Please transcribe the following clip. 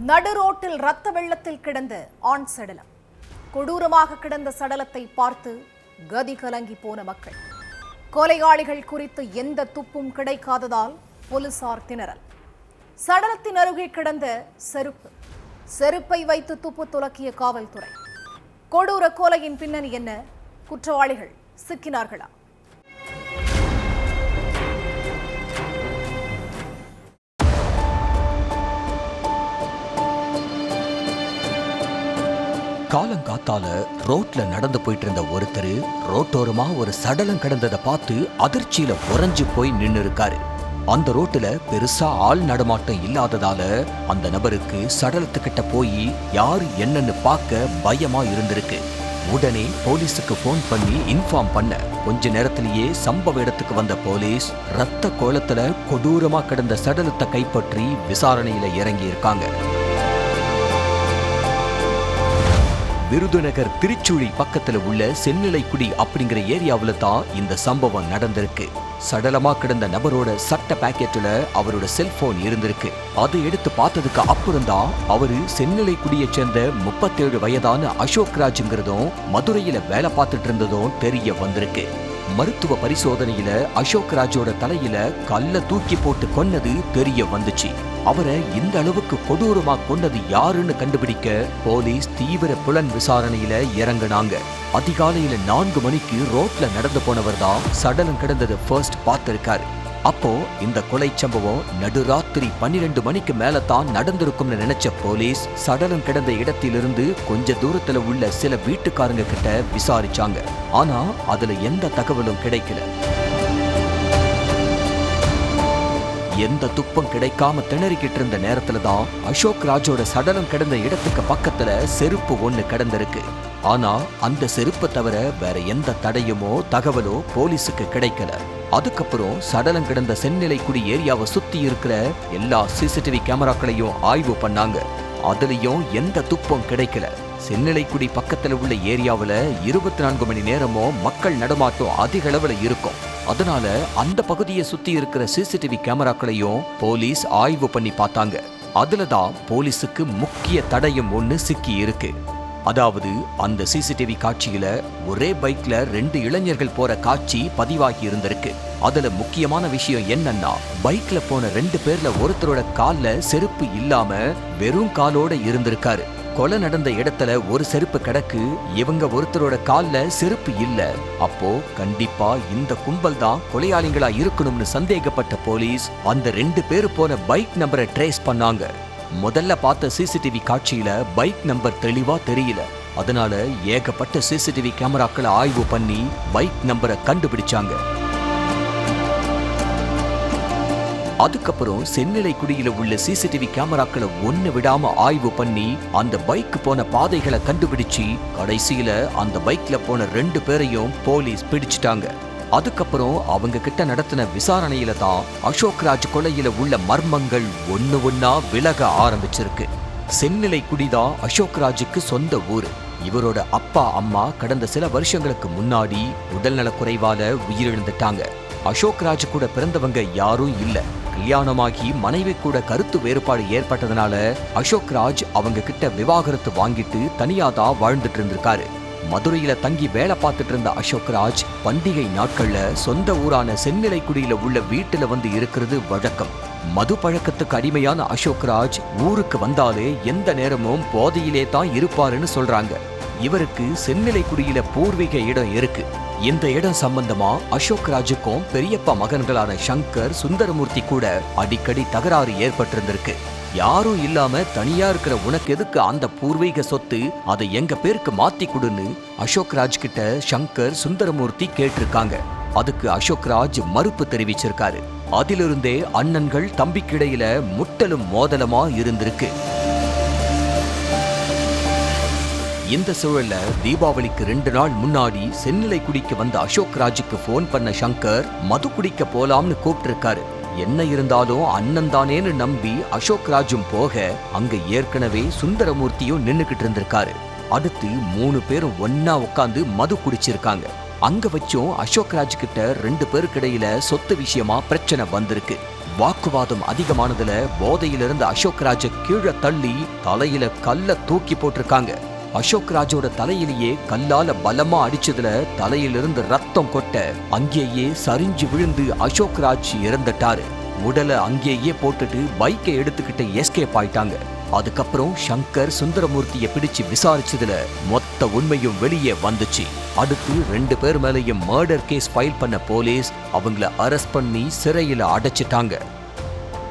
நடு ரோட்டில் ரத்த வெள்ளத்தில் கிடந்த ஆண் சடலம். கொடூரமாக கிடந்த சடலத்தை பார்த்து கதி கலங்கி போன மக்கள். கொலையாளிகள் குறித்து எந்த துப்பும் கிடைக்காததால் போலீசார் திணறல். சடலத்தின் அருகே கிடந்த செருப்பை வைத்து துப்பு துலக்கிய காவல்துறை. கொடூர கொலையின் பின்னணி என்ன? குற்றவாளிகள் சிக்கினார்களா? காலங்காத்தால ரோட்ல நடந்து போயிட்டு இருந்த ஒருத்தர் ரோட்டோரமா ஒரு சடலம் கிடந்ததை பார்த்து அதிர்ச்சியில உறைஞ்சு போய் நின்னு இருக்காரு. அந்த ரோட்டுல பெருசா ஆள் நடமாட்டம் இல்லாததால அந்த நபருக்கு சடலத்துக்கிட்ட போய் யாரு என்னன்னு பார்க்க பயமா இருந்திருக்கு. உடனே போலீஸுக்கு போன் பண்ணி இன்ஃபார்ம் பண்ண கொஞ்ச நேரத்திலேயே சம்பவ இடத்துக்கு வந்த போலீஸ் ரத்த கோலத்துல கொடூரமா கிடந்த சடலத்தை கைப்பற்றி விசாரணையில இறங்கி இருக்காங்க. விருதுநகர் திருச்சுழி பக்கத்துல உள்ள சென்னிலைக்குடி அப்படிங்கிற ஏரியாவில தான் இந்த சம்பவம் நடந்திருக்கு. சடலமா கிடந்த நபரோட சட்ட பாக்கெட்ல அவரோட செல்போன் இருந்திருக்கு. அதை எடுத்து பார்த்ததுக்கு அப்புறம் தான் அவரு சென்னிலைக்குடியை சேர்ந்த 37 வயதான அசோக் ராஜ்ங்கிறதும் மதுரையில வேலை பார்த்துட்டு இருந்ததும் தெரிய வந்திருக்கு. மருத்துவ பரிசோதனையில அசோக் ராஜோட தலையில கல்ல தூக்கி போட்டு கொன்னது தெரிய வந்துச்சு. அவரை இந்த அளவுக்கு கொடூரமா கொண்டது யாருன்னு கண்டுபிடிக்க போலீஸ் தீவிர புலன் விசாரணையில இறங்குனாங்க. அதிகாலையில 4 மணிக்கு ரோட்ல நடந்து போனவர் தான் சடலம் கிடந்தது ஃபர்ஸ்ட் பார்த்திருக்காரு. அப்போ இந்த கொலை சம்பவம் நடுராத்திரி 12 மணிக்கு மேலதான் நடந்திருக்கும்னு நினைச்ச போலீஸ் சடலம் கிடந்த இடத்திலிருந்து கொஞ்ச தூரத்துல உள்ள சில வீட்டுக்காரங்க கிட்ட விசாரிச்சாங்க. ஆனா அதுல எந்த தகவலும் கிடைக்கல. எந்த துப்பம் கிடைக்காம திணறிக்கிட்டு இருந்த நேரத்துல தான் அசோக் ராஜோட சடலம் கிடந்த இடத்துக்கு பக்கத்துல செருப்பு ஒண்ணு கிடந்திருக்கு. ஆனா அந்த செருப்பை தவிர வேற எந்த தடையுமோ தகவலோ போலீஸுக்கு கிடைக்கல. அதுக்கப்புறம் சடலம் கிடந்த சென்னிலைக்குடி ஏரியாவை சுத்தி இருக்கிற எல்லா சிசிடிவி கேமராக்களையும் ஆய்வு பண்ணாங்க. அதுலயும் எந்த துப்பம் கிடைக்கல. சென்னிலைக்குடி பக்கத்துல உள்ள ஏரியாவுல 24 மணி நேரமும் மக்கள் நடமாட்டம் அதிக அளவுல இருக்கும். அதனால அந்த பகுதியை சுத்தி இருக்கிற சிசிடிவி கேமராக்களையும் போலீஸ் ஆய்வு பண்ணி பார்த்தாங்க. அதுலதான் போலீஸுக்கு முக்கிய தடயம் ஒண்ணு சிக்கி இருக்கு. அதாவது அந்த சிசிடிவி காட்சியில ஒரே பைக்ல 2 இளைஞர்கள் போற காட்சி பதிவாகி இருந்திருக்கு. அதுல முக்கியமான விஷயம் என்னன்னா, பைக்ல போன 2 பேர்ல ஒருத்தரோட கால்ல செருப்பு இல்லாம வெறும் காலோட இருந்திருக்காரு. கொலை நடந்த இடத்துல ஒரு செருப்பு கிடக்கு, இவங்க ஒருத்தரோட கால்ல செருப்பு இல்ல. அப்போ கண்டிப்பா இந்த கும்பல் தான் கொலையாளிகளா இருக்கணும்னு சந்தேகப்பட்ட போலீஸ் அந்த 2 பேரு போன பைக் நம்பரை ட்ரேஸ் பண்ணாங்க. முதல்ல பார்த்த சிசிடிவி காட்சியில பைக் நம்பர் தெளிவா தெரியல. அதனால ஏகப்பட்ட சிசிடிவி கேமராக்களை ஆய்வு பண்ணி பைக் நம்பரை கண்டுபிடிச்சாங்க. அதுக்கப்புறம் சென்னிலைக்குடியில உள்ள சிசிடிவி கேமராக்களை ஒண்ணு விடாம ஆய்வு பண்ணி அந்த பைக் போன பாதைகளை கண்டுபிடிச்சு கடைசியில அந்த பைக்ல போன 2 பேரையும் போலீஸ் பிடிச்சிட்டாங்க. அதுக்கப்புறம் அவங்க கிட்ட நடத்தின விசாரணையில தான் அசோக் ராஜ் கொலையில உள்ள மர்மங்கள் ஒண்ணா விலக ஆரம்பிச்சிருக்கு. சென்னிலைக்குடிதான் அசோக் ராஜுக்கு சொந்த ஊரு. இவரோட அப்பா அம்மா கடந்த சில வருஷங்களுக்கு முன்னாடி உடல்நலக் குறைவால உயிரிழந்துட்டாங்க. அசோக் ராஜ் கூட பிறந்தவங்க யாரும் இல்ல. கல்யாணமாகி மனைவி கூட கருத்து வேறுபாடு ஏற்பட்டதுனால அசோக் ராஜ் அவங்க கிட்ட விவாகரத்து வாங்கிட்டு தனியாதான் வாழ்ந்துட்டு இருந்திருக்காரு. மதுரையில தங்கி வேலை பார்த்துட்டு இருந்த அசோக் ராஜ் பண்டிகை நாட்கள்ல சொந்த ஊரான சென்னிலைக்குடியில உள்ள வீட்டுல வந்து இருக்கிறது வழக்கம். மது பழக்கத்துக்கு அடிமையான அசோக் ராஜ் ஊருக்கு வந்தாலே எந்த நேரமும் போதையிலே தான் இருப்பாருன்னு சொல்றாங்க. இவருக்கு சென்னிலைக்குடியில பூர்வீக இடம் இருக்கு. இந்த இடம் சம்பந்தமா அசோக் ராஜுக்கும் பெரியப்பா மகன்களான சங்கர், சுந்தரமூர்த்தி கூட அடிக்கடி தகராறு ஏற்பட்டிருந்திருக்கு. யாரும் இல்லாம தனியா இருக்கிற உனக்கு எதுக்கு அந்த பூர்வீக சொத்து, அதை எங்க பேருக்கு மாத்தி கொடுன்னு அசோக் ராஜ் கிட்ட சங்கர், சுந்தரமூர்த்தி கேட்டிருக்காங்க. அதுக்கு அசோக் ராஜ் மறுப்பு தெரிவிச்சிருக்காரு. அதிலிருந்தே அண்ணன்கள் தம்பிக்கிடையில முட்டலும் மோதலமா இருந்திருக்கு. இந்த சூழல்ல தீபாவளிக்கு 2 நாள் முன்னாடி சென்னிலைக்குடிக்கு வந்த அசோக் ராஜுக்கு போன் பண்ண சங்கர் மது குடிக்க போலாம்னு கூப்பிட்டிருக்காரு. என்ன இருந்தாலும் அண்ணன் தானேன்னு நம்பி அசோக் ராஜும் போக அங்க ஏற்கனவே சுந்தரமூர்த்தியும் நின்னுகிட்டு இருந்திருக்காரு. அடுத்து 3 பேரும் ஒன்னா உட்காந்து மது குடிச்சிருக்காங்க. அங்க வச்சும் அசோக் ராஜ் கிட்ட 2 பேருக்கு இடையில சொத்து விஷயமா பிரச்சனை வந்திருக்கு. வாக்குவாதம் அதிகமானதுல போதையிலிருந்து அசோக் ராஜ கீழே தள்ளி தலையில கல்ல தூக்கி போட்டிருக்காங்க. அசோக் ராஜோட தலையிலேயே கல்லால பலமா அடிச்சதுல தலையிலிருந்து ரத்தம் கொட்ட அங்கேயே சரிஞ்சு விழுந்து அசோக் ராஜ் இறந்துட்டாரு. உடலை அங்கேயே போட்டுட்டு பைக்கை எடுத்துக்கிட்டு எஸ்கேப் ஆயிட்டாங்க. அதுக்கப்புறம் சங்கர் சுந்தரமூர்த்தியை பிடிச்சு விசாரிச்சதுல மொத்த உண்மையும் வெளியே வந்துச்சு. அடுத்து 2 பேர் மேலையும் மர்டர் கேஸ் ஃபைல் பண்ண போலீஸ் அவங்கள அரெஸ்ட் பண்ணி சிறையில அடைச்சிட்டாங்க.